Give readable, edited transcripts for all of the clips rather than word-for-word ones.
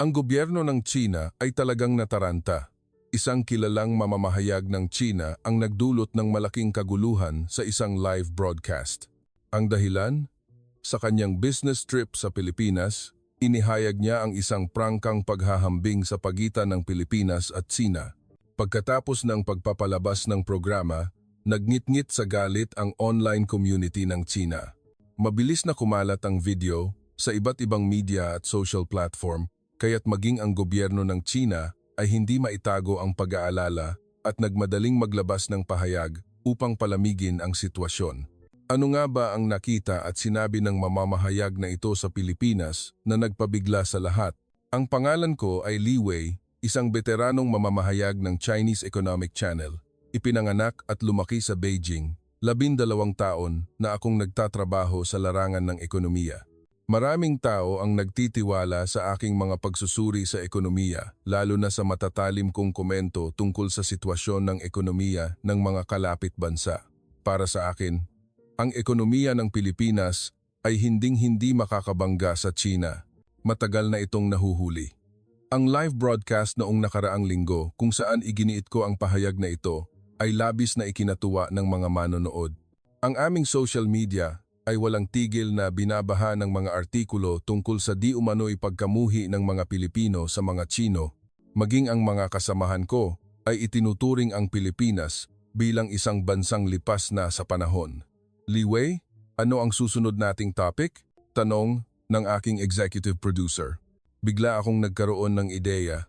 Ang gobyerno ng China ay talagang nataranta. Isang kilalang mamamahayag ng China ang nagdulot ng malaking kaguluhan sa isang live broadcast. Ang dahilan? Sa kanyang business trip sa Pilipinas, inihayag niya ang isang prangkang paghahambing sa pagitan ng Pilipinas at China. Pagkatapos ng pagpapalabas ng programa, nagngit-ngit sa galit ang online community ng China. Mabilis na kumalat ang video sa iba't ibang media at social platform, kaya't maging ang gobyerno ng China ay hindi maitago ang pag-aalala at nagmadaling maglabas ng pahayag upang palamigin ang sitwasyon. Ano nga ba ang nakita at sinabi ng mamamahayag na ito sa Pilipinas na nagpabigla sa lahat? Ang pangalan ko ay Li Wei, isang veteranong mamamahayag ng Chinese Economic Channel. Ipinanganak at lumaki sa Beijing, 12 taon na akong nagtatrabaho sa larangan ng ekonomiya. Maraming tao ang nagtitiwala sa aking mga pagsusuri sa ekonomiya, lalo na sa matatalim kong komento tungkol sa sitwasyon ng ekonomiya ng mga kalapit bansa. Para sa akin, ang ekonomiya ng Pilipinas ay hinding-hindi makakabangga sa China. Matagal na itong nahuhuli. Ang live broadcast noong nakaraang linggo kung saan iginiit ko ang pahayag na ito ay labis na ikinatuwa ng mga manonood. Ang aming social media ay walang tigil na binabaha ng mga artikulo tungkol sa di umano'y pagkamuhi ng mga Pilipino sa mga Chino. Maging ang mga kasamahan ko ay itinuturing ang Pilipinas bilang isang bansang lipas na sa panahon. Li Wei, ano ang susunod nating topic? Tanong ng aking executive producer. Bigla akong nagkaroon ng ideya.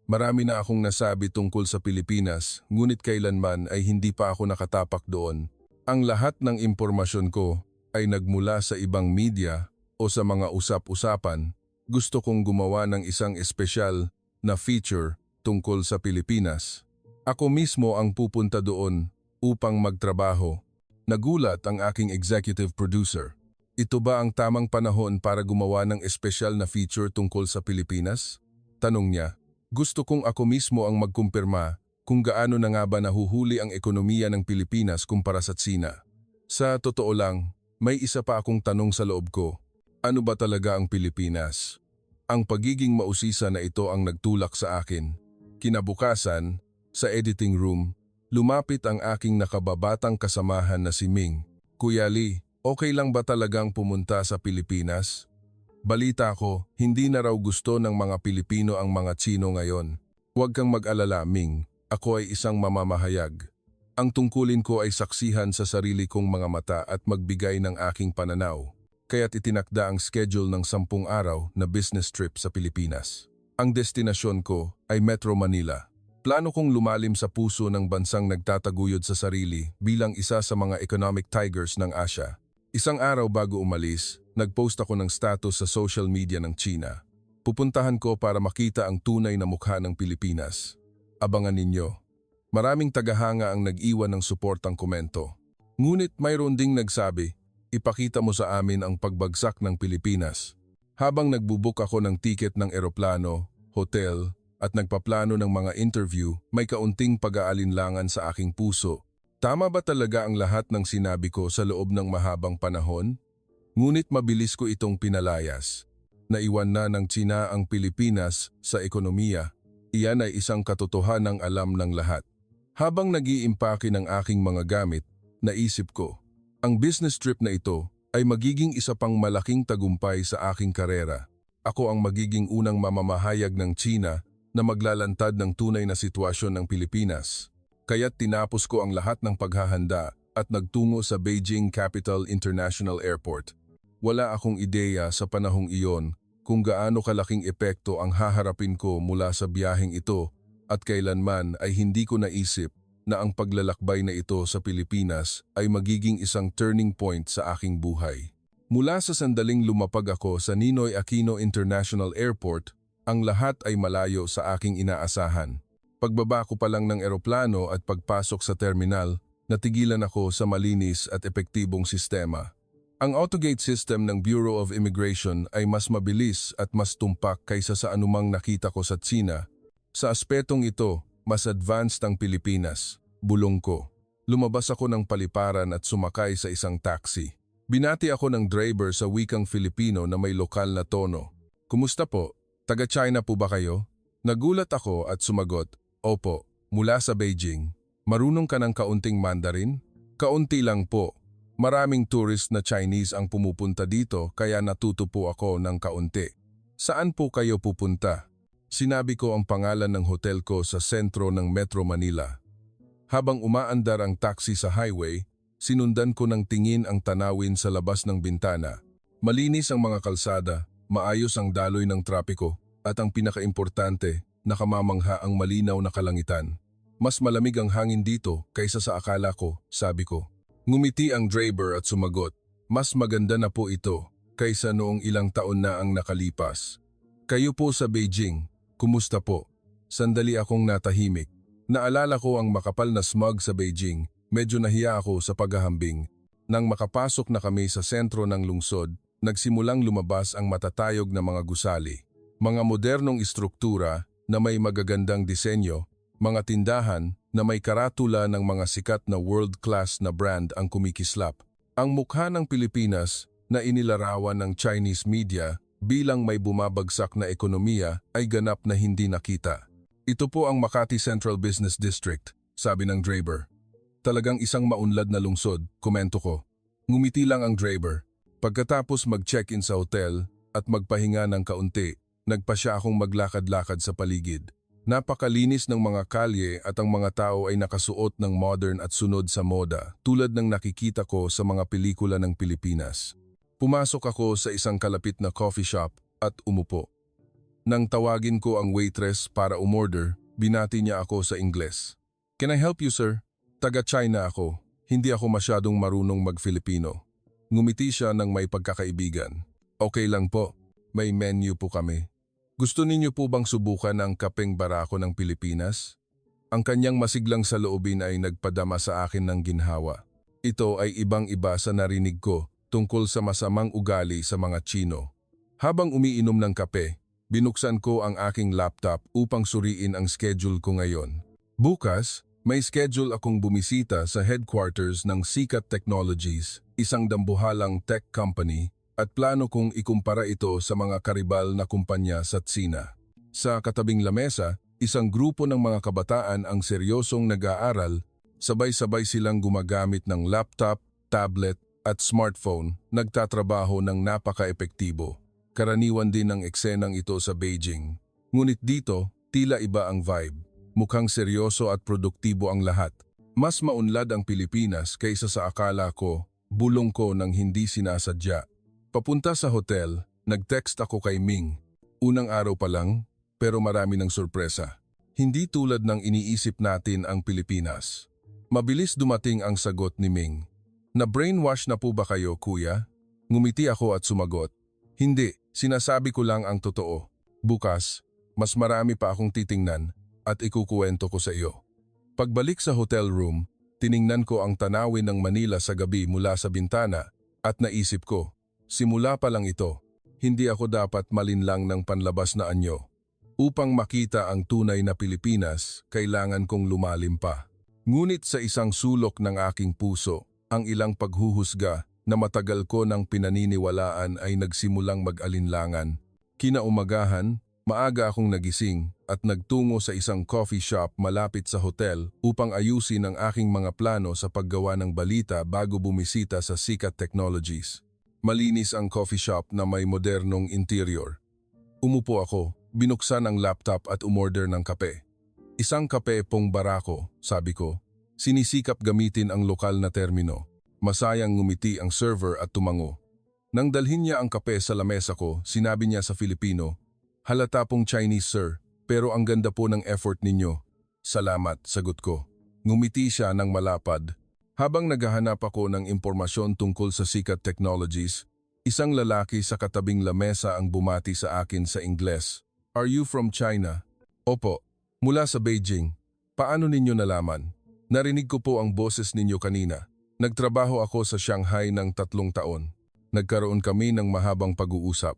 Marami na akong nasabi tungkol sa Pilipinas, ngunit kailanman ay hindi pa ako nakatapak doon. Ang lahat ng impormasyon ko ay nagmula sa ibang media o sa mga usap-usapan. Gusto kong gumawa ng isang espesyal na feature tungkol sa Pilipinas. Ako mismo ang pupunta doon upang magtrabaho. Nagulat ang aking executive producer. Ito ba ang tamang panahon para gumawa ng espesyal na feature tungkol sa Pilipinas? Tanong niya. Gusto kong ako mismo ang magkumpirma kung gaano na nga ba nahuhuli ang ekonomiya ng Pilipinas kumpara sa China. Sa totoo lang, may isa pa akong tanong sa loob ko. Ano ba talaga ang Pilipinas? Ang pagiging mausisa na ito ang nagtulak sa akin. Kinabukasan, sa editing room, lumapit ang aking nakababatang kasamahan na si Ming. Kuya Lee, okay lang ba talagang pumunta sa Pilipinas? Balita ko, hindi na raw gusto ng mga Pilipino ang mga Chino ngayon. Huwag kang mag-alala, Ming. Ako ay isang mamamahayag. Ang tungkulin ko ay saksihan sa sarili kong mga mata at magbigay ng aking pananaw. Kaya't itinakda ang schedule ng 10 araw na business trip sa Pilipinas. Ang destinasyon ko ay Metro Manila. Plano kong lumalim sa puso ng bansang nagtataguyod sa sarili bilang isa sa mga economic tigers ng Asia. Isang araw bago umalis, nagpost ako ng status sa social media ng China. Pupuntahan ko para makita ang tunay na mukha ng Pilipinas. Abangan ninyo. Maraming tagahanga ang nag-iwan ng suportang komento. Ngunit mayroon ding nagsabi, ipakita mo sa amin ang pagbagsak ng Pilipinas. Habang nagbubook ako ng tiket ng eroplano, hotel, at nagpaplano ng mga interview, may kaunting pag-aalinlangan sa aking puso. Tama ba talaga ang lahat ng sinabi ko sa loob ng mahabang panahon? Ngunit mabilis ko itong pinalayas. Naiwan na ng China ang Pilipinas sa ekonomiya. Iyan ay isang katotohanang alam ng lahat. Habang nag-iimpake ng aking mga gamit, naisip ko, ang business trip na ito ay magiging isa pang malaking tagumpay sa aking karera. Ako ang magiging unang mamamahayag ng China na maglalantad ng tunay na sitwasyon ng Pilipinas. Kaya't tinapos ko ang lahat ng paghahanda at nagtungo sa Beijing Capital International Airport. Wala akong ideya sa panahong iyon kung gaano kalaking epekto ang haharapin ko mula sa biyaheng ito. At kailanman ay hindi ko naisip na ang paglalakbay na ito sa Pilipinas ay magiging isang turning point sa aking buhay. Mula sa sandaling lumapag ako sa Ninoy Aquino International Airport, ang lahat ay malayo sa aking inaasahan. Pagbaba ko pa lang ng eroplano at pagpasok sa terminal, natigilan ako sa malinis at epektibong sistema. Ang autogate system ng Bureau of Immigration ay mas mabilis at mas tumpak kaysa sa anumang nakita ko sa China. Sa aspetong ito, mas advanced ang Pilipinas. Bulong ko. Lumabas ako ng paliparan at sumakay sa isang taxi. Binati ako ng driver sa wikang Filipino na may lokal na tono. Kumusta po? Taga-China po ba kayo? Nagulat ako at sumagot, opo, mula sa Beijing. Marunong ka ng kaunting Mandarin? Kaunti lang po. Maraming tourist na Chinese ang pumupunta dito kaya natuto po ako ng kaunti. Saan po kayo pupunta? Sinabi ko ang pangalan ng hotel ko sa sentro ng Metro Manila. Habang umaandar ang taxi sa highway, sinundan ko ng tingin ang tanawin sa labas ng bintana. Malinis ang mga kalsada, maayos ang daloy ng trapiko, at ang pinakaimportante, nakamamangha ang malinaw na kalangitan. Mas malamig ang hangin dito kaysa sa akala ko, sabi ko. Ngumiti ang driver at sumagot, mas maganda na po ito kaysa noong ilang taon na ang nakalipas. Kayo po sa Beijing, kumusta po? Sandali akong natahimik. Naalala ko ang makapal na smog sa Beijing, medyo nahiya ako sa paghahambing. Nang makapasok na kami sa sentro ng lungsod, nagsimulang lumabas ang matatayog na mga gusali. Mga modernong istruktura na may magagandang disenyo, mga tindahan na may karatula ng mga sikat na world-class na brand ang kumikislap. Ang mukha ng Pilipinas na inilarawan ng Chinese media bilang may bumabagsak na ekonomiya ay ganap na hindi nakita. Ito po ang Makati Central Business District, sabi ng driver. Talagang isang maunlad na lungsod, komento ko. Ngumiti lang ang driver. Pagkatapos mag-check-in sa hotel at magpahinga ng kaunti, nagpa siya akong maglakad-lakad sa paligid. Napakalinis ng mga kalye at ang mga tao ay nakasuot ng modern at sunod sa moda, tulad ng nakikita ko sa mga pelikula ng Pilipinas. Pumasok ako sa isang kalapit na coffee shop at umupo. Nang tawagin ko ang waitress para umorder, binati niya ako sa Ingles. Can I help you, sir? Taga-China ako. Hindi ako masyadong marunong mag-Filipino. Ngumiti siya ng may pagkakaibigan. Okay lang po. May menu po kami. Gusto ninyo po bang subukan ang kapeng barako ng Pilipinas? Ang kanyang masiglang saloobin ay nagpadama sa akin ng ginhawa. Ito ay ibang-iba sa narinig ko tungkol sa masamang ugali sa mga Chino. Habang umiinom ng kape, binuksan ko ang aking laptop upang suriin ang schedule ko ngayon. Bukas, may schedule akong bumisita sa headquarters ng Sikat Technologies, isang dambuhalang tech company, at plano kong ikumpara ito sa mga karibal na kumpanya sa Tsina. Sa katabing lamesa, isang grupo ng mga kabataan ang seryosong nag-aaral, sabay-sabay silang gumagamit ng laptop, tablet at smartphone, nagtatrabaho ng napaka-epektibo. Karaniwan din ang eksenang ito sa Beijing. Ngunit dito, tila iba ang vibe. Mukhang seryoso at produktibo ang lahat. Mas maunlad ang Pilipinas kaysa sa akala ko, bulong ko nang hindi sinasadya. Papunta sa hotel, nag-text ako kay Ming. Unang araw pa lang, pero marami ng sorpresa. Hindi tulad ng iniisip natin ang Pilipinas. Mabilis dumating ang sagot ni Ming. Na-brainwash na po ba kayo, kuya? Ngumiti ako at sumagot. Hindi, sinasabi ko lang ang totoo. Bukas, mas marami pa akong titingnan at ikukuwento ko sa iyo. Pagbalik sa hotel room, tiningnan ko ang tanawin ng Manila sa gabi mula sa bintana at naisip ko, simula pa lang ito, hindi ako dapat malinlang ng panlabas na anyo. Upang makita ang tunay na Pilipinas, kailangan kong lumalim pa. Ngunit sa isang sulok ng aking puso, ang ilang paghuhusga na matagal ko nang pinaniniwalaan ay nagsimulang mag-alinlangan. Kinaumagahan, maaga akong nagising at nagtungo sa isang coffee shop malapit sa hotel upang ayusin ang aking mga plano sa paggawa ng balita bago bumisita sa Sikat Technologies. Malinis ang coffee shop na may modernong interior. Umupo ako, binuksan ang laptop at umorder ng kape. Isang kape pong barako, sabi ko. Sinisikap gamitin ang lokal na termino. Masayang ngumiti ang server at tumango. Nang dalhin niya ang kape sa lamesa ko, sinabi niya sa Filipino, halata pong Chinese sir, pero ang ganda po ng effort ninyo. Salamat, sagot ko. Ngumiti siya ng malapad. Habang naghahanap ako ng impormasyon tungkol sa Sikat Technologies, isang lalaki sa katabing lamesa ang bumati sa akin sa Ingles. Are you from China? Opo, mula sa Beijing. Paano ninyo nalaman? Narinig ko po ang boses ninyo kanina. Nagtrabaho ako sa Shanghai ng 3 taon. Nagkaroon kami ng mahabang pag-uusap.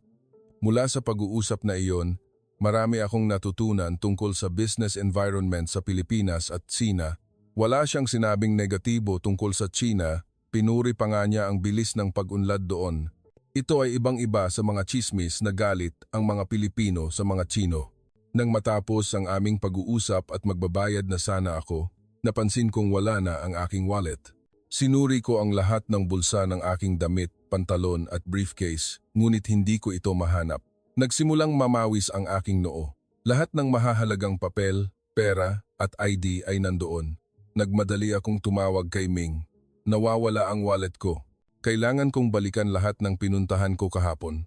Mula sa pag-uusap na iyon, marami akong natutunan tungkol sa business environment sa Pilipinas at Tsina. Wala siyang sinabing negatibo tungkol sa China, pinuri pa nga niya ang bilis ng pag-unlad doon. Ito ay ibang-iba sa mga tsismis na galit ang mga Pilipino sa mga Tsino. Nang matapos ang aming pag-uusap at magbabayad na sana ako, napansin kong wala na ang aking wallet. Sinuri ko ang lahat ng bulsa ng aking damit, pantalon at briefcase, ngunit hindi ko ito mahanap. Nagsimulang mamawis ang aking noo. Lahat ng mahahalagang papel, pera at ID ay nandoon. Nagmadali akong tumawag kay Ming. Nawawala ang wallet ko. Kailangan kong balikan lahat ng pinuntahan ko kahapon.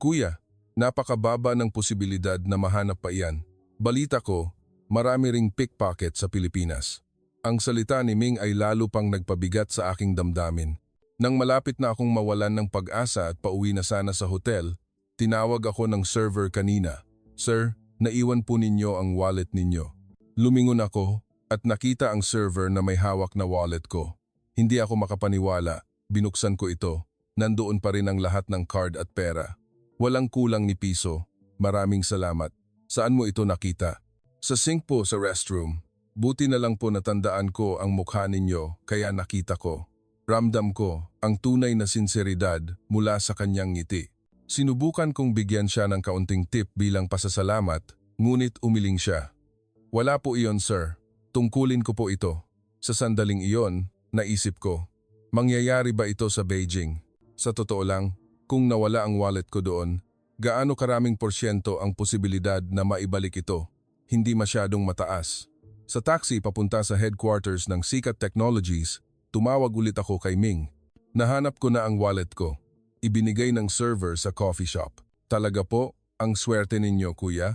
Kuya, napakababa ng posibilidad na mahanap pa iyan. Balita ko, marami ring pickpocket sa Pilipinas. Ang salita ni Ming ay lalo pang nagpabigat sa aking damdamin. Nang malapit na akong mawalan ng pag-asa at pauwi na sana sa hotel, tinawag ako ng server kanina. Sir, naiwan po ninyo ang wallet ninyo. Lumingon ako at nakita ang server na may hawak na wallet ko. Hindi ako makapaniwala. Binuksan ko ito. Nandoon pa rin ang lahat ng card at pera. Walang kulang ni piso. Maraming salamat. Saan mo ito nakita? Sa sink po sa restroom. Buti na lang po natandaan ko ang mukha ninyo kaya nakita ko. Ramdam ko ang tunay na sinseridad mula sa kanyang ngiti. Sinubukan kong bigyan siya ng kaunting tip bilang pasasalamat, ngunit umiling siya. Wala po iyon, sir. Tungkulin ko po ito. Sa sandaling iyon, naisip ko. Mangyayari ba ito sa Beijing? Sa totoo lang, kung nawala ang wallet ko doon, gaano karaming porsyento ang posibilidad na maibalik ito? Hindi masyadong mataas. Sa taxi papunta sa headquarters ng Sikat Technologies, tumawag ulit ako kay Ming. Nahanap ko na ang wallet ko. Ibinigay ng server sa coffee shop. Talaga po, ang swerte ninyo, kuya?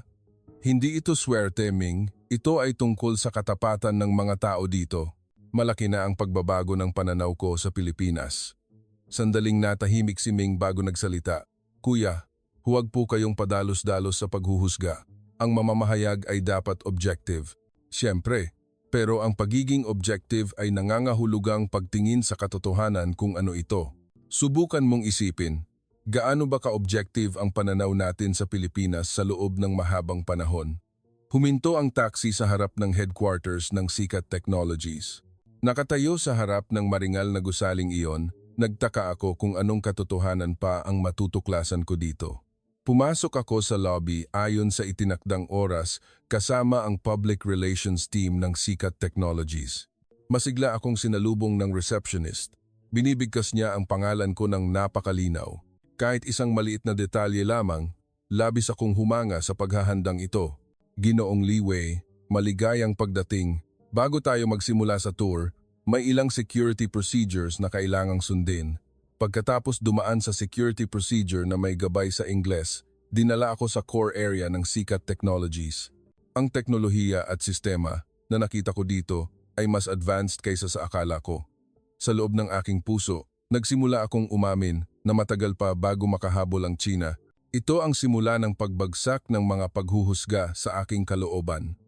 Hindi ito swerte, Ming. Ito ay tungkol sa katapatan ng mga tao dito. Malaki na ang pagbabago ng pananaw ko sa Pilipinas. Sandaling natahimik si Ming bago nagsalita. Kuya, huwag po kayong padalos-dalos sa paghuhusga. Ang mamamahayag ay dapat objective. Siyempre, pero ang pagiging objective ay nangangahulugang pagtingin sa katotohanan kung ano ito. Subukan mong isipin, gaano ba ka-objective ang pananaw natin sa Pilipinas sa loob ng mahabang panahon? Huminto ang taxi sa harap ng headquarters ng Sikat Technologies. Nakatayo sa harap ng maringal na gusaling iyon, nagtaka ako kung anong katotohanan pa ang matutuklasan ko dito. Pumasok ako sa lobby ayon sa itinakdang oras kasama ang public relations team ng Sikat Technologies. Masigla akong sinalubong ng receptionist. Binibigkas niya ang pangalan ko ng napakalinaw. Kahit isang maliit na detalye lamang, labis akong humanga sa paghahandang ito. Ginoong Li Wei, maligayang pagdating. Bago tayo magsimula sa tour, may ilang security procedures na kailangang sundin. Pagkatapos dumaan sa security procedure na may gabay sa Ingles, dinala ako sa core area ng Sikat Technologies. Ang teknolohiya at sistema na nakita ko dito ay mas advanced kaysa sa akala ko. Sa loob ng aking puso, nagsimula akong umamin na matagal pa bago makahabol ang China. Ito ang simula ng pagbagsak ng mga paghuhusga sa aking kalooban.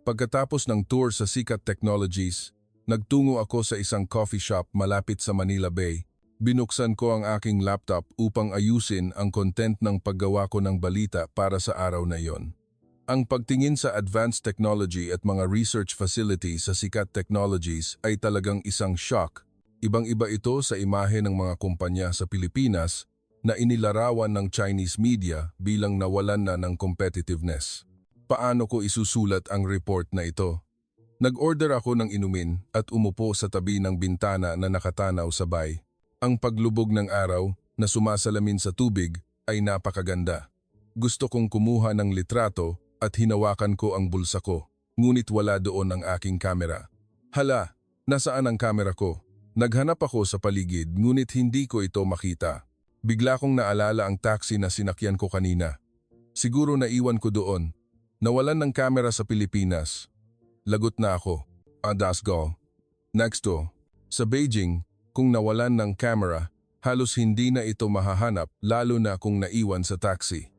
Pagkatapos ng tour sa Sikat Technologies, nagtungo ako sa isang coffee shop malapit sa Manila Bay. Binuksan ko ang aking laptop upang ayusin ang content ng paggawa ko ng balita para sa araw na iyon. Ang pagtingin sa advanced technology at mga research facilities sa Sikat Technologies ay talagang isang shock. Ibang-iba ito sa imahe ng mga kumpanya sa Pilipinas na inilarawan ng Chinese media bilang nawalan na ng competitiveness. Paano ko isusulat ang report na ito? Nag-order ako ng inumin at umupo sa tabi ng bintana na nakatanaw sa bay. Ang paglubog ng araw na sumasalamin sa tubig ay napakaganda. Gusto kong kumuha ng litrato at hinawakan ko ang bulsa ko, ngunit wala doon ang aking kamera. Hala, nasaan ang kamera ko? Naghanap ako sa paligid ngunit hindi ko ito makita. Bigla kong naalala ang taxi na sinakyan ko kanina. Siguro naiwan ko doon. Nawalan ng kamera sa Pilipinas. Lagot na ako. That's go. Next to, sa Beijing, kung nawalan ng camera, halos hindi na ito mahahanap lalo na kung naiwan sa taxi.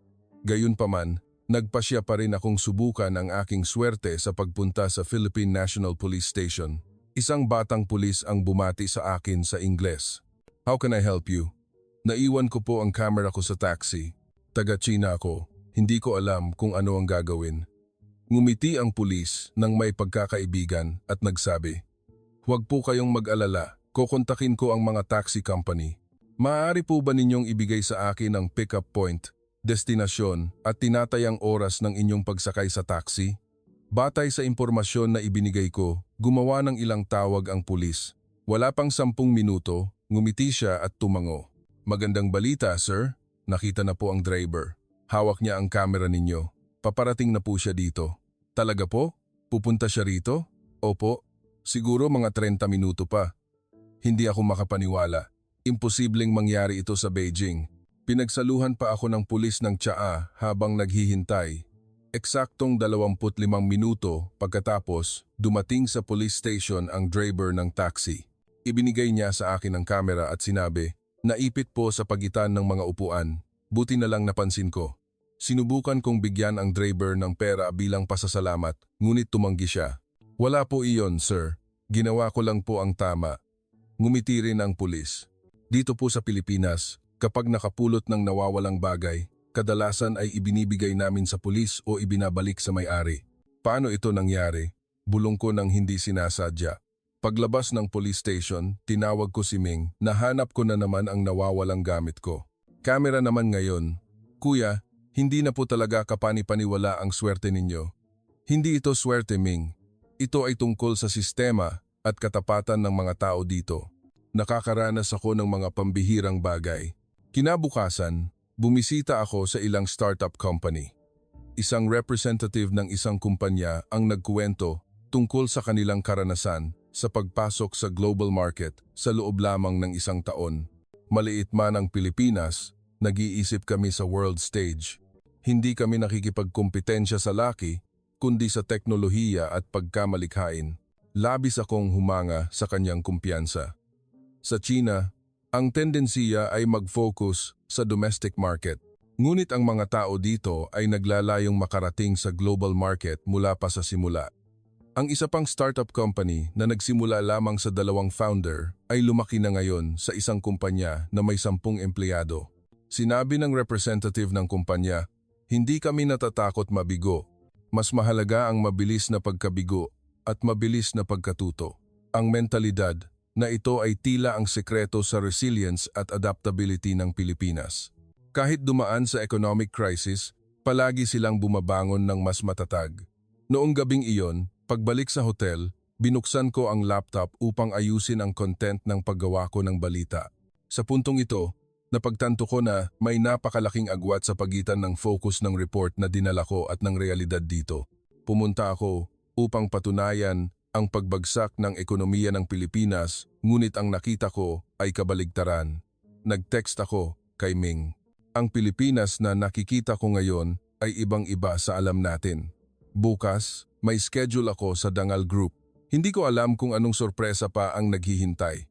Gayunpaman, nagpasya pa rin akong subukan ang aking swerte sa pagpunta sa Philippine National Police Station. Isang batang pulis ang bumati sa akin sa Ingles. How can I help you? Naiwan ko po ang camera ko sa taxi. Taga-China ako. Hindi ko alam kung ano ang gagawin. Ngumiti ang pulis nang may pagkakaibigan at nagsabi, "Huwag po kayong mag-alala, kukontakin ko ang mga taxi company." Maaari po ba ninyong ibigay sa akin ang pick-up point, destinasyon at tinatayang oras ng inyong pagsakay sa taxi? Batay sa impormasyon na ibinigay ko, gumawa ng ilang tawag ang pulis. Wala pang 10 minuto, ngumiti siya at tumango. Magandang balita, sir. Nakita na po ang driver. Hawak niya ang kamera ninyo. Paparating na po siya dito. Talaga po? Pupunta siya rito? Opo. Siguro mga 30 minuto pa. Hindi ako makapaniwala. Imposibleng mangyari ito sa Beijing. Pinagsaluhan pa ako ng pulis ng tsaa habang naghihintay. Eksaktong 25 minuto pagkatapos, dumating sa police station ang driver ng taxi. Ibinigay niya sa akin ang kamera at sinabi, naipit po sa pagitan ng mga upuan. Buti na lang napansin ko. Sinubukan kong bigyan ang driver ng pera bilang pasasalamat, ngunit tumanggi siya. Wala po iyon, sir. Ginawa ko lang po ang tama. Ngumiti rin ang pulis. Dito po sa Pilipinas, kapag nakapulot ng nawawalang bagay, kadalasan ay ibinibigay namin sa pulis o ibinabalik sa may-ari. Paano ito nangyari? Bulong ko ng hindi sinasadya. Paglabas ng police station, tinawag ko si Ming, nahanap ko na naman ang nawawalang gamit ko. Kamera naman ngayon. Kuya, hindi na po talaga kapani-paniwala ang swerte ninyo. Hindi ito swerte, Ming. Ito ay tungkol sa sistema at katapatan ng mga tao dito. Nakakaranas ako ng mga pambihirang bagay. Kinabukasan, bumisita ako sa ilang startup company. Isang representative ng isang kumpanya ang nagkuwento tungkol sa kanilang karanasan sa pagpasok sa global market sa loob lamang ng 1 taon. Maliit man ang Pilipinas, nag-iisip kami sa world stage. Hindi kami nakikipagkompetensya sa laki, kundi sa teknolohiya at pagkamalikhain. Labis akong humanga sa kanyang kumpiyansa. Sa China, ang tendensiya ay mag-focus sa domestic market. Ngunit ang mga tao dito ay naglalayong makarating sa global market mula pa sa simula. Ang isa pang startup company na nagsimula lamang sa 2 founder ay lumaki na ngayon sa isang kumpanya na may 10 empleyado. Sinabi ng representative ng kumpanya, hindi kami natatakot mabigo. Mas mahalaga ang mabilis na pagkabigo at mabilis na pagkatuto. Ang mentalidad na ito ay tila ang sekreto sa resilience at adaptability ng Pilipinas. Kahit dumaan sa economic crisis, palagi silang bumabangon ng mas matatag. Noong gabing iyon, pagbalik sa hotel, binuksan ko ang laptop upang ayusin ang content ng paggawa ko ng balita. Sa puntong ito, napagtanto ko na may napakalaking agwat sa pagitan ng focus ng report na dinala ko at ng realidad dito. Pumunta ako upang patunayan ang pagbagsak ng ekonomiya ng Pilipinas, ngunit ang nakita ko ay kabaligtaran. Nag-text ako kay Ming. Ang Pilipinas na nakikita ko ngayon ay ibang-iba sa alam natin. Bukas, may schedule ako sa Dangal Group. Hindi ko alam kung anong sorpresa pa ang naghihintay.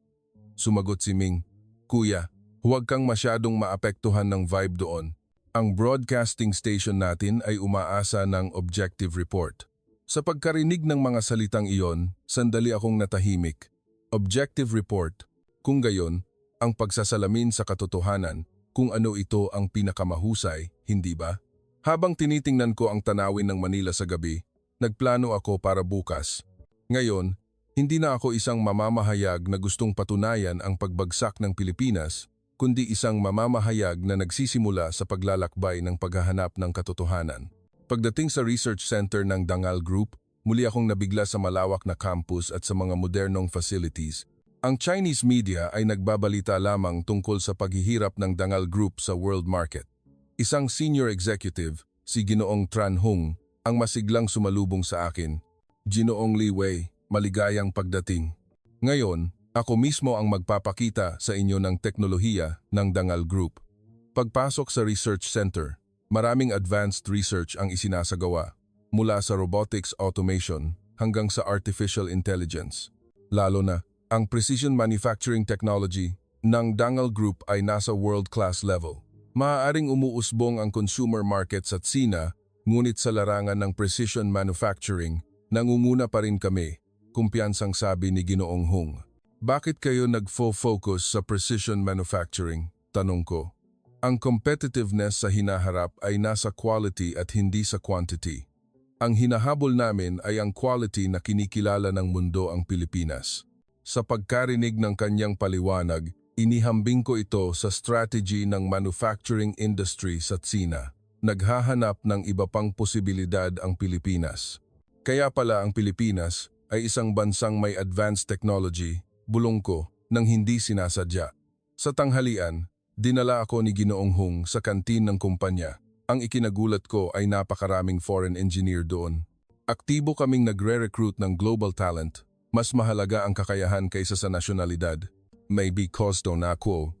Sumagot si Ming, Kuya, huwag kang masyadong maapektuhan ng vibe doon. Ang broadcasting station natin ay umaasa ng objective report. Sa pagkarinig ng mga salitang iyon, sandali akong natahimik. Objective report. Kung gayon, ang pagsasalamin sa katotohanan, kung ano ito ang pinakamahusay, hindi ba? Habang tinitingnan ko ang tanawin ng Manila sa gabi, nagplano ako para bukas. Ngayon, hindi na ako isang mamamahayag na gustong patunayan ang pagbagsak ng Pilipinas, kundi isang mamamahayag na nagsisimula sa paglalakbay ng paghahanap ng katotohanan. Pagdating sa research center ng Dangal Group, muli akong nabigla sa malawak na campus at sa mga modernong facilities. Ang Chinese media ay nagbabalita lamang tungkol sa paghihirap ng Dangal Group sa world market. Isang senior executive, si Ginoong Tran Hung, ang masiglang sumalubong sa akin. Ginoong Li Wei, maligayang pagdating. Ngayon, ako mismo ang magpapakita sa inyo ng teknolohiya ng Dangal Group. Pagpasok sa research center, maraming advanced research ang isinasagawa, mula sa robotics automation hanggang sa artificial intelligence. Lalo na, ang precision manufacturing technology ng Dangal Group ay nasa world-class level. Maaaring umuusbong ang consumer markets at Sina, ngunit sa larangan ng precision manufacturing, nangunguna pa rin kami, kumpiyansang sabi ni Ginoong Hung. Bakit kayo nag-focus sa precision manufacturing? Tanong ko. Ang competitiveness sa hinaharap ay nasa quality at hindi sa quantity. Ang hinahabol namin ay ang quality na kinikilala ng mundo ang Pilipinas. Sa pagkarinig ng kanyang paliwanag, Inihambing ko ito sa strategy ng manufacturing industry sa Tsina. Naghahanap ng iba pang posibilidad ang Pilipinas. Kaya pala ang Pilipinas ay isang bansang may advanced technology, bulong ko, nang hindi sinasadya. Sa tanghalian, dinala ako ni Ginoong Hung sa kantin ng kumpanya. Ang ikinagulat ko ay napakaraming foreign engineer doon. Aktibo kaming nagre-recruit ng global talent. Mas mahalaga ang kakayahan kaysa sa nasyonalidad. Maybe costo na quo.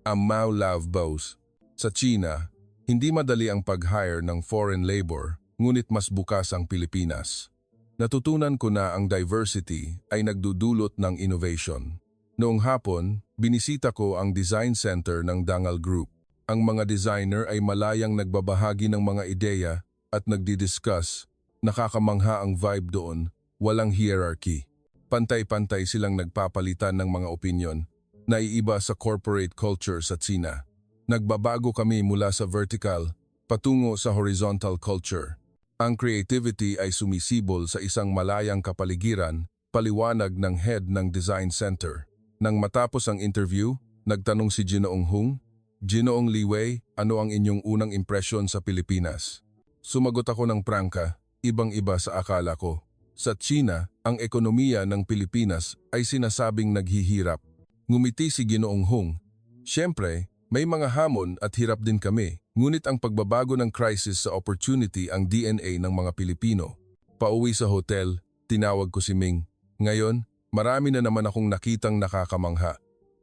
Amao love bows. Sa China, hindi madali ang pag-hire ng foreign labor, ngunit mas bukas ang Pilipinas. Natutunan ko na ang diversity ay nagdudulot ng innovation. Noong hapon, binisita ko ang design center ng Dangal Group. Ang mga designer ay malayang nagbabahagi ng mga ideya at nagdi-discuss. Nakakamangha ang vibe doon, walang hierarchy. Pantay-pantay silang nagpapalitan ng mga opinyon, naiiba sa corporate culture sa Tsina. Nagbabago kami mula sa vertical, patungo sa horizontal culture. Ang creativity ay sumisibol sa isang malayang kapaligiran, paliwanag ng head ng design center. Nang matapos ang interview, nagtanong si Ginoong Hung, "Ginoong Li Wei, ano ang inyong unang impresyon sa Pilipinas?" Sumagot ako ng prangka, ibang-iba sa akala ko. Sa Tsina, ang ekonomiya ng Pilipinas ay sinasabing naghihirap. Ngumiti si Ginoong Hung. "Siyempre, may mga hamon at hirap din kami, ngunit ang pagbabago ng crisis sa opportunity ang DNA ng mga Pilipino." Pauwi sa hotel, tinawag ko si Ming. "Ngayon, marami na naman akong nakitang nakakamangha.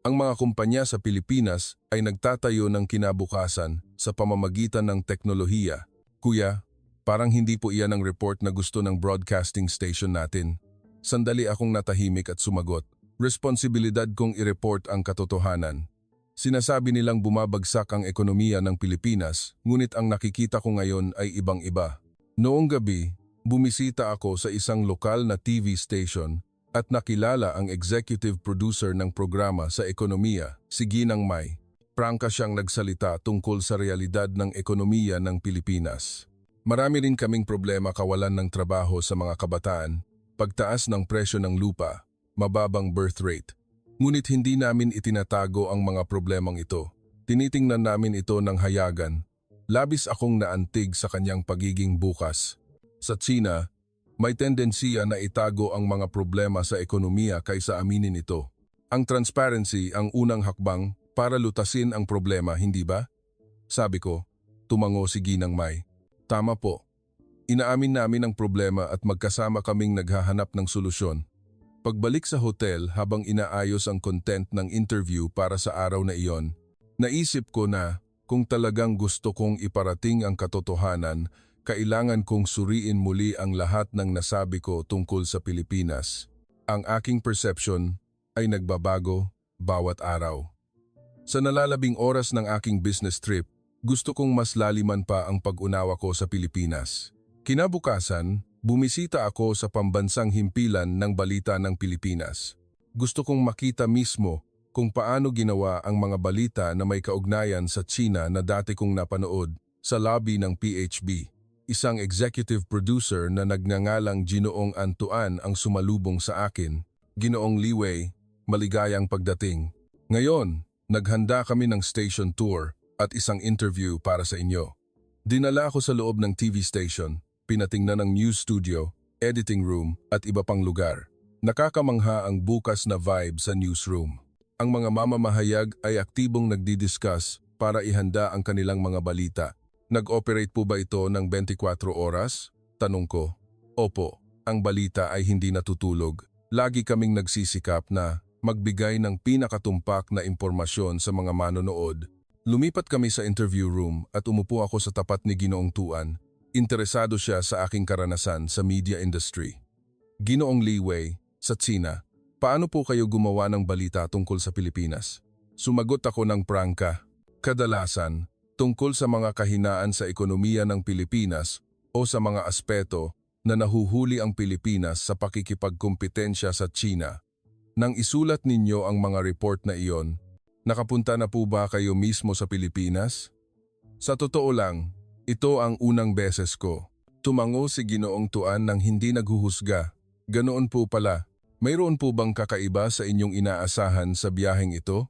Ang mga kumpanya sa Pilipinas ay nagtatayo ng kinabukasan sa pamamagitan ng teknolohiya. Kuya, parang hindi po iyan ang report na gusto ng broadcasting station natin." Sandali akong natahimik at sumagot. Responsibilidad kong i-report ang katotohanan. Sinasabi nilang bumabagsak ang ekonomiya ng Pilipinas, ngunit ang nakikita ko ngayon ay ibang-iba. Noong gabi, bumisita ako sa isang lokal na TV station at nakilala ang executive producer ng programa sa ekonomiya, si Ginang Mai. Prangka siyang nagsalita tungkol sa realidad ng ekonomiya ng Pilipinas. "Marami rin kaming problema, kawalan ng trabaho sa mga kabataan, pagtaas ng presyo ng lupa, mababang birth rate. Ngunit hindi namin itinatago ang mga problemang ito. Tinitingnan namin ito ng hayagan." Labis akong naantig sa kanyang pagiging bukas. Sa Tsina, may tendensiya na itago ang mga problema sa ekonomiya kaysa aminin ito. Ang transparency ang unang hakbang para lutasin ang problema, hindi ba? Sabi ko, tumango si Ginang Mai. "Tama po. Inaamin namin ang problema at magkasama kaming naghahanap ng solusyon." Pagbalik sa hotel habang inaayos ang content ng interview para sa araw na iyon, naisip ko na kung talagang gusto kong iparating ang katotohanan, kailangan kong suriin muli ang lahat ng nasabi ko tungkol sa Pilipinas. Ang aking perception ay nagbabago bawat araw. Sa nalalabing oras ng aking business trip, gusto kong mas laliman pa ang pag-unawa ko sa Pilipinas. Kinabukasan, bumisita ako sa pambansang himpilan ng balita ng Pilipinas. Gusto kong makita mismo kung paano ginawa ang mga balita na may kaugnayan sa Tsina na dati kong napanood sa lobby ng PHB. Isang executive producer na nagngangalang Ginoong Antuan ang sumalubong sa akin. "Ginoong Li Wei, maligayang pagdating. Ngayon, naghanda kami ng station tour at isang interview para sa inyo." Dinala ako sa loob ng TV station. Pinatingnan ng news studio, editing room at iba pang lugar. Nakakamangha ang bukas na vibe sa newsroom. Ang mga mamamahayag ay aktibong nagdi-discuss para ihanda ang kanilang mga balita. "Nag-operate po ba ito ng 24 oras? Tanong ko. "Opo, ang balita ay hindi natutulog. Lagi kaming nagsisikap na magbigay ng pinakatumpak na impormasyon sa mga manonood." Lumipat kami sa interview room at umupo ako sa tapat ni Ginoong Tuan. Interesado siya sa aking karanasan sa media industry. "Ginoong Li Wei, sa Tsina, paano po kayo gumawa ng balita tungkol sa Pilipinas?" Sumagot ako ng prangka. "Kadalasan, tungkol sa mga kahinaan sa ekonomiya ng Pilipinas o sa mga aspeto na nahuhuli ang Pilipinas sa pakikipagkompetensya sa Tsina. Nang isulat ninyo ang mga report na iyon, nakapunta na po ba kayo mismo sa Pilipinas?" Sa totoo lang, ito ang unang beses ko. Tumango si Ginoong Tuan nang hindi naghuhusga. "Ganoon po pala. Mayroon po bang kakaiba sa inyong inaasahan sa biyaheng ito?"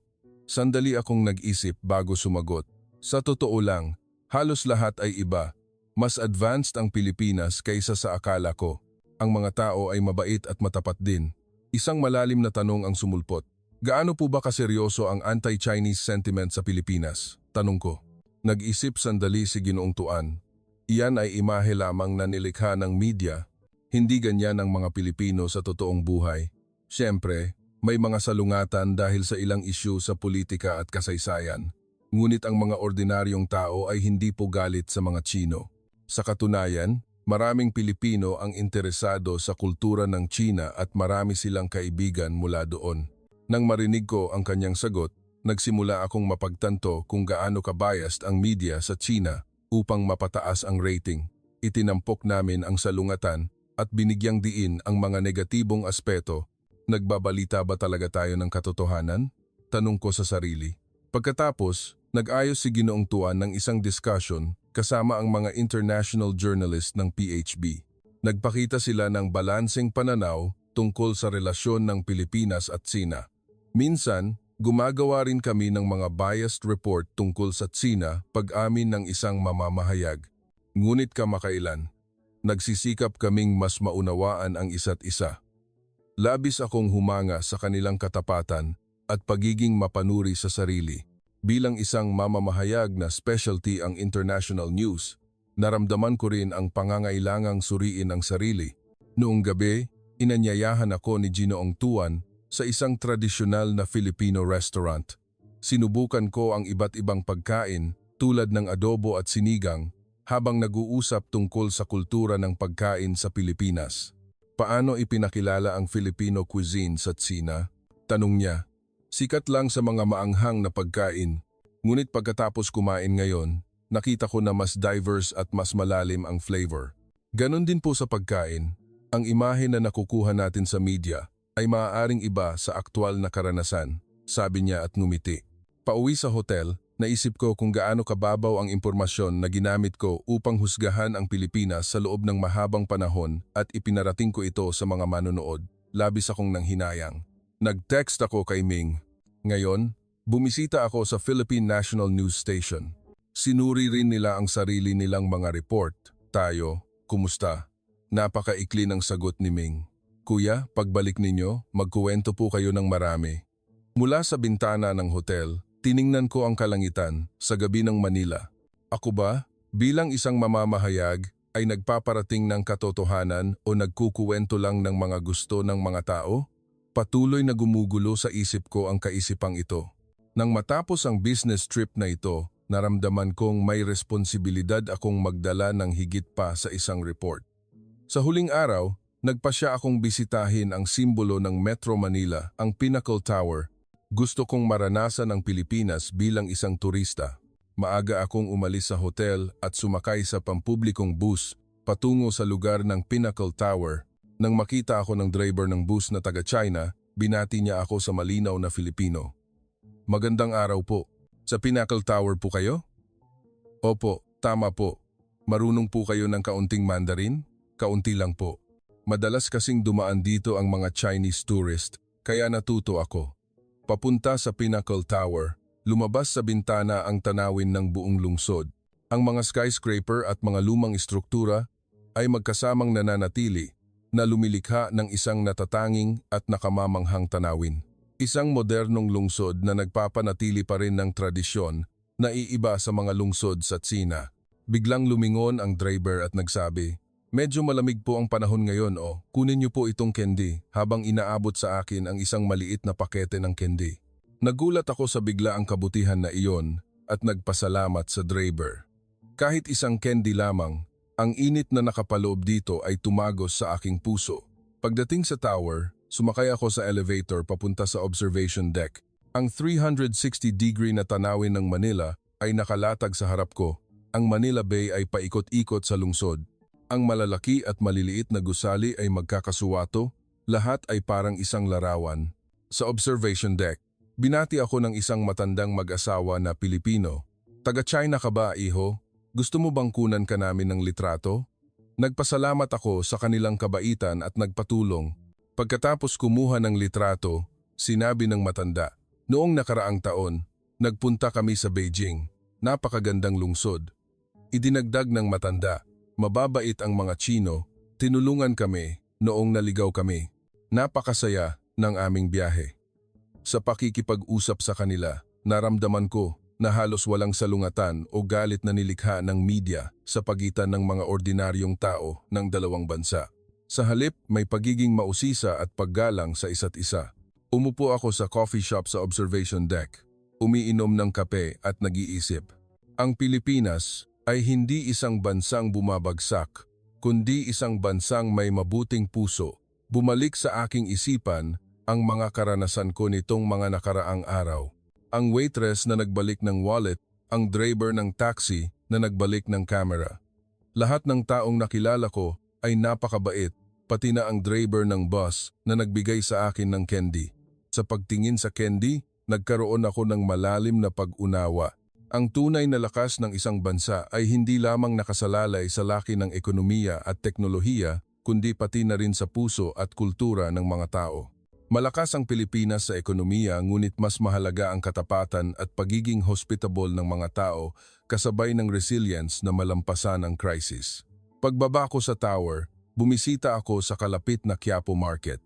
Sandali akong nag-isip bago sumagot. Sa totoo lang, halos lahat ay iba. Mas advanced ang Pilipinas kaysa sa akala ko. Ang mga tao ay mabait at matapat din. Isang malalim na tanong ang sumulpot. Gaano po ba kaseryoso ang anti-Chinese sentiment sa Pilipinas? Tanong ko. Nag-isip sandali si Ginoong Tuan. Iyan ay imahe lamang na nilikha ng media. Hindi ganyan ang mga Pilipino sa totoong buhay. Siyempre, may mga salungatan dahil sa ilang isyu sa politika at kasaysayan. Ngunit ang mga ordinaryong tao ay hindi po galit sa mga Tsino. Sa katunayan, maraming Pilipino ang interesado sa kultura ng Tsina at marami silang kaibigan mula doon. Nang marinig ko ang kanyang sagot, nagsimula akong mapagtanto kung gaano ka-biased ang media sa Tsina upang mapataas ang rating. Itinampok namin ang salungatan at binigyang diin ang mga negatibong aspeto. Nagbabalita ba talaga tayo ng katotohanan? Tanong ko sa sarili. Pagkatapos, nag-ayos si Ginoong Tuan ng isang discussion kasama ang mga international journalist ng PHB. Nagpakita sila ng balanseng pananaw tungkol sa relasyon ng Pilipinas at Tsina. Minsan, gumagawa rin kami ng mga biased report tungkol sa Tsina pag-amin ng isang mamamahayag. Ngunit kamakailan, nagsisikap kaming mas maunawaan ang isa't isa. Labis akong humanga sa kanilang katapatan at pagiging mapanuri sa sarili. Bilang isang mamamahayag na specialty ang international news, naramdaman ko rin ang pangangailangang suriin ang sarili. Noong gabi, inanyayahan ako ni Ginoong Tuan sa isang tradisyonal na Filipino restaurant. Sinubukan ko ang iba't ibang pagkain tulad ng adobo at sinigang habang nag-uusap tungkol sa kultura ng pagkain sa Pilipinas. Paano ipinakilala ang Filipino cuisine sa Tsina? Tanong niya. Sikat lang sa mga maanghang na pagkain, ngunit pagkatapos kumain ngayon, nakita ko na mas diverse at mas malalim ang flavor. Ganon din po sa pagkain, ang imahe na nakukuha natin sa media ay maaaring iba sa aktwal na karanasan, sabi niya at ngumiti. Pauwi sa hotel, naisip ko kung gaano kababaw ang impormasyon na ginamit ko upang husgahan ang Pilipinas sa loob ng mahabang panahon at ipinarating ko ito sa mga manonood. Labis akong nanghinayang. Nag-text ako kay Ming. Ngayon, bumisita ako sa Philippine National News Station. Sinuri rin nila ang sarili nilang mga report. Tayo, kumusta? Napakaikli ng sagot ni Ming. Kuya, pagbalik ninyo, magkuwento po kayo ng marami. Mula sa bintana ng hotel, tiningnan ko ang kalangitan sa gabi ng Manila. Ako ba, bilang isang mamamahayag, ay nagpaparating ng katotohanan o nagkukuwento lang ng mga gusto ng mga tao? Patuloy na gumugulo sa isip ko ang kaisipang ito. Nang matapos ang business trip na ito, naramdaman kong may responsibilidad akong magdala ng higit pa sa isang report. Sa huling araw, nagpasya akong bisitahin ang simbolo ng Metro Manila, ang Pinnacle Tower. Gusto kong maranasan ang Pilipinas bilang isang turista. Maaga akong umalis sa hotel at sumakay sa pampublikong bus patungo sa lugar ng Pinnacle Tower. Nang makita ako ng driver ng bus na taga-China, binati niya ako sa malinaw na Filipino. Magandang araw po. Sa Pinnacle Tower po kayo? Opo, tama po. Marunong po kayo ng kaunting Mandarin? Kaunti lang po. Madalas kasing dumaan dito ang mga Chinese tourist, kaya natuto ako. Papunta sa Pinnacle Tower, lumabas sa bintana ang tanawin ng buong lungsod. Ang mga skyscraper at mga lumang istruktura ay magkasamang nananatili na lumilikha ng isang natatanging at nakamamanghang tanawin. Isang modernong lungsod na nagpapanatili pa rin ng tradisyon na iiba sa mga lungsod sa Tsina. Biglang lumingon ang driver at nagsabi, "Medyo malamig po ang panahon ngayon kunin niyo po itong candy," habang inaabot sa akin ang isang maliit na pakete ng candy. Nagulat ako sa biglaang kabutihan na iyon at nagpasalamat sa driver. Kahit isang candy lamang, ang init na nakapaloob dito ay tumagos sa aking puso. Pagdating sa tower, sumakay ako sa elevator papunta sa observation deck. Ang 360-degree na tanawin ng Manila ay nakalatag sa harap ko. Ang Manila Bay ay paikot-ikot sa lungsod. Ang malalaki at maliliit na gusali ay magkakasuwato, lahat ay parang isang larawan. Sa observation deck, binati ako ng isang matandang mag-asawa na Pilipino. "Taga-China ka ba, iho? Gusto mo bang kunan ka namin ng litrato?" Nagpasalamat ako sa kanilang kabaitan at nagpatulong. Pagkatapos kumuha ng litrato, sinabi ng matanda, Noong nakaraang taon, nagpunta kami sa Beijing. Napakagandang lungsod. Idinagdag ng matanda, mababait ang mga Tsino, tinulungan kami noong naligaw kami. Napakasaya ng aming biyahe. Sa pakikipag-usap sa kanila, naramdaman ko na halos walang salungatan o galit na nilikha ng media sa pagitan ng mga ordinaryong tao ng dalawang bansa. Sa halip, may pagiging mausisa at paggalang sa isa't isa. Umupo ako sa coffee shop sa observation deck, umiinom ng kape at nag-iisip. Ang Pilipinas ay hindi isang bansang bumabagsak, kundi isang bansang may mabuting puso. Bumalik sa aking isipan ang mga karanasan ko nitong mga nakaraang araw. Ang waitress na nagbalik ng wallet, ang driver ng taxi na nagbalik ng camera. Lahat ng taong nakilala ko ay napakabait, pati na ang driver ng bus na nagbigay sa akin ng candy. Sa pagtingin sa candy, nagkaroon ako ng malalim na pag-unawa. Ang tunay na lakas ng isang bansa ay hindi lamang nakasalalay sa laki ng ekonomiya at teknolohiya, kundi pati na rin sa puso at kultura ng mga tao. Malakas ang Pilipinas sa ekonomiya, ngunit mas mahalaga ang katapatan at pagiging hospitable ng mga tao kasabay ng resilience na malampasan ang crisis. Pagbaba ko sa tower, bumisita ako sa kalapit na Quiapo Market.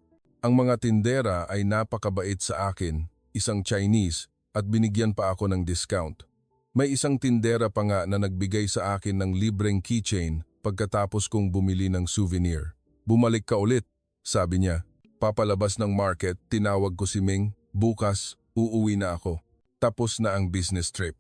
Ang mga tindera ay napakabait sa akin, isang Chinese, at binigyan pa ako ng discount. May isang tindera pa nga na nagbigay sa akin ng libreng keychain pagkatapos kong bumili ng souvenir. Bumalik ka ulit, sabi niya. Papalabas ng market, tinawag ko si Ming, bukas, uuwi na ako. Tapos na ang business trip.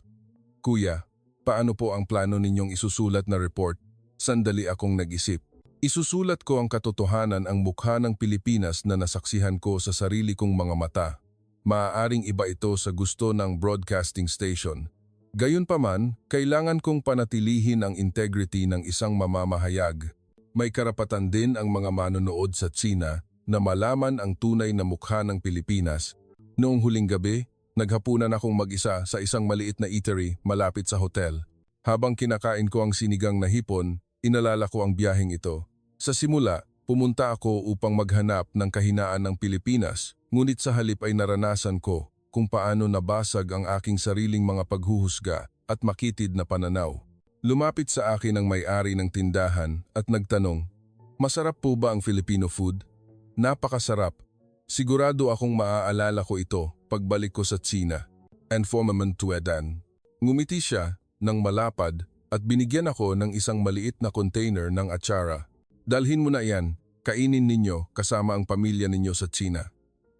Kuya, paano po ang plano ninyong isusulat na report? Sandali akong nag-isip. Isusulat ko ang katotohanan, ang mukha ng Pilipinas na nasaksihan ko sa sarili kong mga mata. Maaaring iba ito sa gusto ng broadcasting station. Gayunpaman, kailangan kong panatilihin ang integrity ng isang mamamahayag. May karapatan din ang mga manonood sa Tsina na malaman ang tunay na mukha ng Pilipinas. Noong huling gabi, naghapunan akong mag-isa sa isang maliit na eatery malapit sa hotel. Habang kinakain ko ang sinigang na hipon, inalala ko ang biyaheng ito. Sa simula, pumunta ako upang maghanap ng kahinaan ng Pilipinas, ngunit sa halip ay naranasan ko kung paano nabasag ang aking sariling mga paghuhusga at makitid na pananaw. Lumapit sa akin ang may-ari ng tindahan at nagtanong, "Masarap po ba ang Filipino food?" Napakasarap. Sigurado akong maaalala ko ito pagbalik ko sa Tsina. And Formaman Tuedan. Ngumiti siya ng malapad at binigyan ako ng isang maliit na container ng atsara. Dalhin mo na iyan, kainin ninyo kasama ang pamilya ninyo sa Tsina.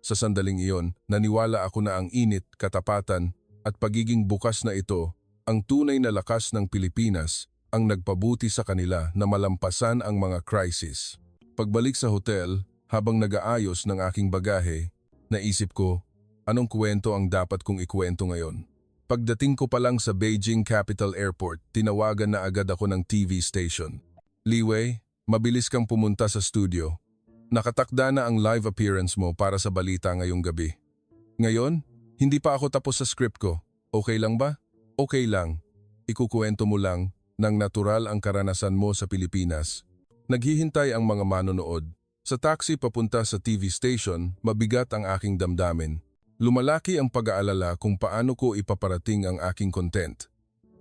Sa sandaling iyon, naniwala ako na ang init, katapatan at pagiging bukas na ito, ang tunay na lakas ng Pilipinas, ang nagpabuti sa kanila na malampasan ang mga crisis. Pagbalik sa hotel, habang nag-aayos ng aking bagahe, naisip ko, anong kwento ang dapat kong ikwento ngayon? Pagdating ko pa lang sa Beijing Capital Airport, tinawagan na agad ako ng TV station. "Liwei, mabilis kang pumunta sa studio. Nakatakda na ang live appearance mo para sa balita ngayong gabi." Ngayon, hindi pa ako tapos sa script ko. Okay lang ba? Okay lang. Ikukwento mo lang ng natural ang karanasan mo sa Pilipinas. Naghihintay ang mga manonood. Sa taxi papunta sa TV station, mabigat ang aking damdamin. Lumalaki ang pag-aalala kung paano ko ipaparating ang aking content.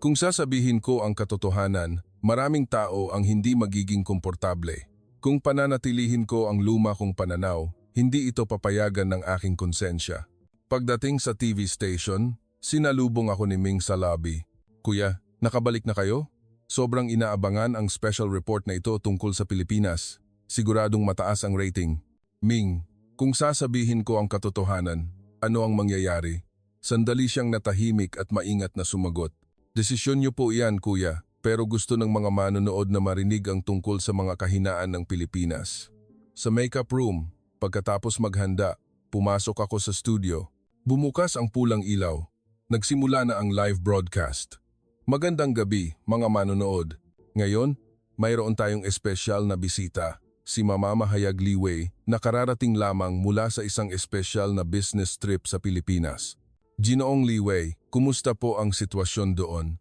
Kung sasabihin ko ang katotohanan, maraming tao ang hindi magiging komportable. Kung pananatilihin ko ang luma kong pananaw, hindi ito papayagan ng aking konsensya. Pagdating sa TV station, sinalubong ako ni Ming sa lobby. "Kuya, nakabalik na kayo? Sobrang inaabangan ang special report na ito tungkol sa Pilipinas. Siguradong mataas ang rating." "Ming, kung sasabihin ko ang katotohanan, ano ang mangyayari?" Sandali siyang natahimik at maingat na sumagot. "Desisyon niyo po iyan, kuya, pero gusto ng mga manonood na marinig ang tungkol sa mga kahinaan ng Pilipinas." Sa makeup room, pagkatapos maghanda, pumasok ako sa studio. Bumukas ang pulang ilaw. Nagsimula na ang live broadcast. "Magandang gabi, mga manonood. Ngayon, mayroon tayong espesyal na bisita. Si Mamamahayag Liwei na kararating lamang mula sa isang espesyal na business trip sa Pilipinas. Ginoong Liwei, kumusta po ang sitwasyon doon?"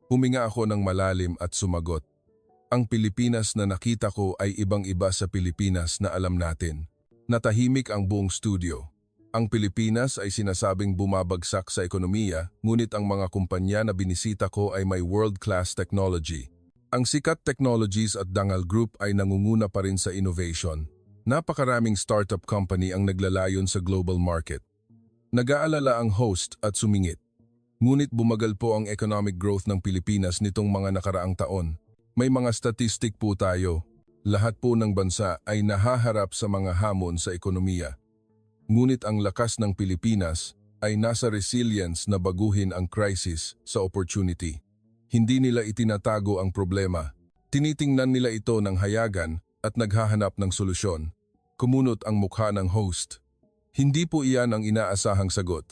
Huminga ako ng malalim at sumagot. "Ang Pilipinas na nakita ko ay ibang-iba sa Pilipinas na alam natin." Natahimik ang buong studio. Ang Pilipinas ay sinasabing bumabagsak sa ekonomiya, ngunit ang mga kumpanya na binisita ko ay may world-class technology. Ang sikat technologies at Dangal Group ay nangunguna pa rin sa innovation. Napakaraming startup company ang naglalayon sa global market. Nag-aalala ang host at sumingit. Ngunit bumagal po ang economic growth ng Pilipinas nitong mga nakaraang taon. May mga statistic po tayo. Lahat po ng bansa ay nahaharap sa mga hamon sa ekonomiya. Ngunit ang lakas ng Pilipinas ay nasa resilience na baguhin ang crisis sa opportunity. Hindi nila itinatago ang problema. Tinitingnan nila ito ng hayagan at naghahanap ng solusyon. Kumunot ang mukha ng host. Hindi po iyan ang inaasahang sagot.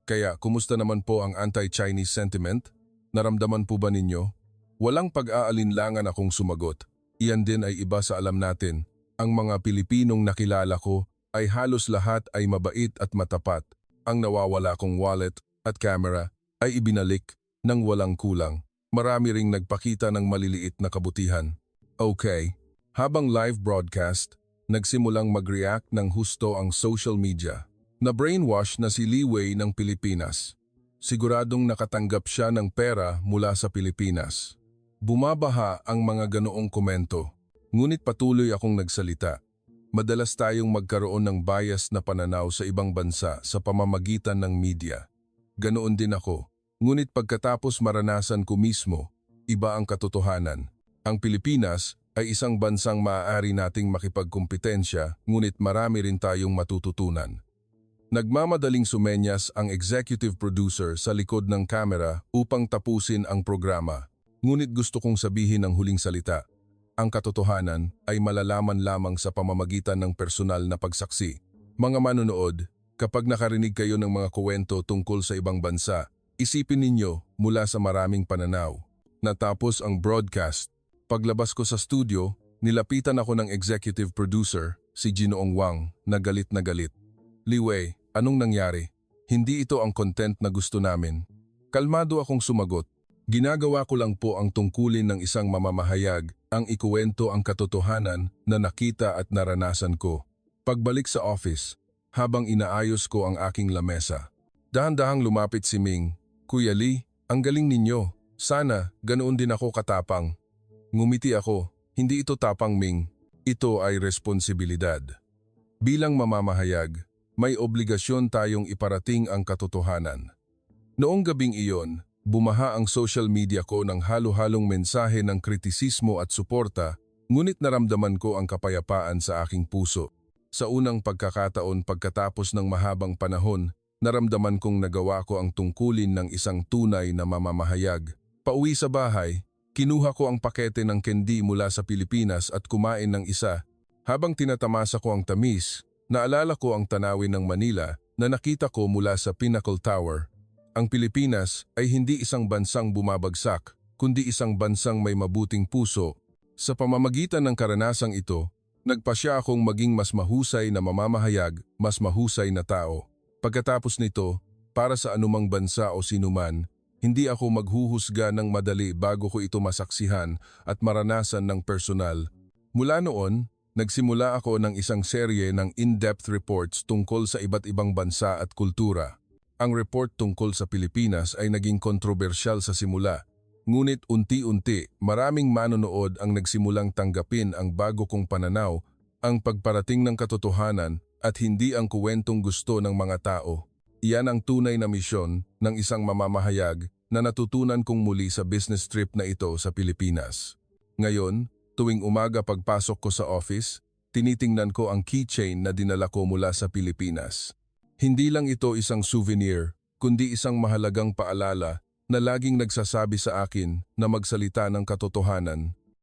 Kaya, kumusta naman po ang anti-Chinese sentiment? Naramdaman po ba ninyo? Walang pag-aalinlangan akong sumagot. Iyan din ay iba sa alam natin. Ang mga Pilipinong nakilala ko ay halos lahat ay mabait at matapat. Ang nawawala kong wallet at camera ay ibinalik ng walang kulang. Marami ring nagpakita ng maliliit na kabutihan. Okay, habang live broadcast, nagsimulang mag-react ng husto ang social media. Na-brainwash na si Li Wei ng Pilipinas. Siguradong nakatanggap siya ng pera mula sa Pilipinas. Bumabaha ang mga ganoong komento. Ngunit patuloy akong nagsalita. Madalas tayong magkaroon ng bias na pananaw sa ibang bansa sa pamamagitan ng media. Ganoon din ako. Ngunit pagkatapos maranasan ko mismo, iba ang katotohanan. Ang Pilipinas ay isang bansang maaari nating makipagkumpetensya, ngunit marami rin tayong matututunan. Nagmamadaling sumenyas ang executive producer sa likod ng kamera upang tapusin ang programa. Ngunit gusto kong sabihin ang huling salita. Ang katotohanan ay malalaman lamang sa pamamagitan ng personal na pagsaksi. Mga manonood, kapag nakarinig kayo ng mga kwento tungkol sa ibang bansa, isipin ninyo mula sa maraming pananaw. Natapos ang broadcast. Paglabas ko sa studio, nilapitan ako ng executive producer, si Ginoong Wang, na galit na galit. Li Wei, anong nangyari? Hindi ito ang content na gusto namin. Kalmado akong sumagot. Ginagawa ko lang po ang tungkulin ng isang mamamahayag, ang ikuwento ang katotohanan na nakita at naranasan ko. Pagbalik sa office, habang inaayos ko ang aking lamesa, dahan-dahang lumapit si Ming. Kuya Lee, ang galing ninyo. Sana, ganoon din ako katapang. Ngumiti ako. Hindi ito tapang, Ming. Ito ay responsibilidad. Bilang mamamahayag, may obligasyon tayong iparating ang katotohanan. Noong gabing iyon, bumaha ang social media ko ng halo-halong mensahe ng kritisismo at suporta, ngunit naramdaman ko ang kapayapaan sa aking puso. Sa unang pagkakataon pagkatapos ng mahabang panahon, naramdaman kong nagawa ko ang tungkulin ng isang tunay na mamamahayag. Pauwi sa bahay, kinuha ko ang pakete ng candy mula sa Pilipinas at kumain ng isa. Habang tinatamasa ko ang tamis, naalala ko ang tanawin ng Manila na nakita ko mula sa Pinnacle Tower. Ang Pilipinas ay hindi isang bansang bumabagsak, kundi isang bansang may mabuting puso. Sa pamamagitan ng karanasang ito, nagpasya akong maging mas mahusay na mamamahayag, mas mahusay na tao. Pagkatapos nito, para sa anumang bansa o sinuman, hindi ako maghuhusga ng madali bago ko ito masaksihan at maranasan ng personal. Mula noon, nagsimula ako ng isang serye ng in-depth reports tungkol sa iba't ibang bansa at kultura. Ang report tungkol sa Pilipinas ay naging kontrobersyal sa simula, ngunit unti-unti maraming manonood ang nagsimulang tanggapin ang bago kong pananaw, ang pagparating ng katotohanan at hindi ang kuwentong gusto ng mga tao. Iyan ang tunay na misyon ng isang mamamahayag na natutunan kong muli sa business trip na ito sa Pilipinas. Ngayon, tuwing umaga pagpasok ko sa office, tinitingnan ko ang keychain na dinala ko mula sa Pilipinas. Hindi lang ito isang souvenir, kundi isang mahalagang paalala na laging nagsasabi sa akin na magsalita ng katotohanan